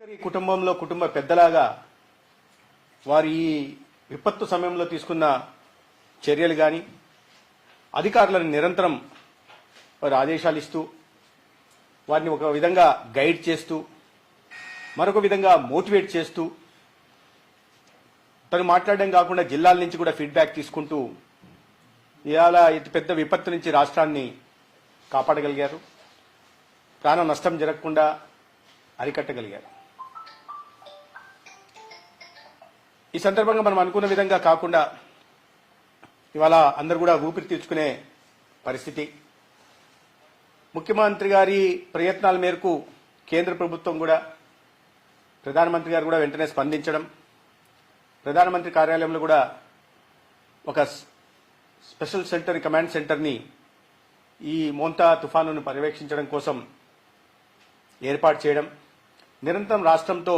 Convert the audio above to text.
కుటుంబంలో కుటుంబ పెద్దలాగా వారి ఈ విపత్తు సమయంలో తీసుకున్న చర్యలు కానీ అధికారులను నిరంతరం వారి ఆదేశాలు ఇస్తూ వారిని ఒక విధంగా గైడ్ చేస్తూ మరొక విధంగా మోటివేట్ చేస్తూ తను మాట్లాడడం కాకుండా జిల్లాల నుంచి కూడా ఫీడ్బ్యాక్ తీసుకుంటూ ఇవాళ ఇటు పెద్ద విపత్తు నుంచి రాష్ట్రాన్ని కాపాడగలిగారు. ప్రాణ నష్టం జరగకుండా అరికట్టగలిగారు. ఈ సందర్భంగా మనం అనుకున్న విధంగా కాకుండా ఇవాళ అందరూ కూడా ఊపిరి తీర్చుకునే పరిస్థితి. ముఖ్యమంత్రి గారి ప్రయత్నాల మేరకు కేంద్ర ప్రభుత్వం కూడా ప్రధానమంత్రి గారు కూడా వెంటనే స్పందించడం, ప్రధానమంత్రి కార్యాలయంలో కూడా ఒక స్పెషల్ సెంటర్ కమాండ్ సెంటర్ని ఈ మోంతా తుఫానును పర్యవేక్షించడం కోసం ఏర్పాటు చేయడం, నిరంతరం రాష్ట్రంతో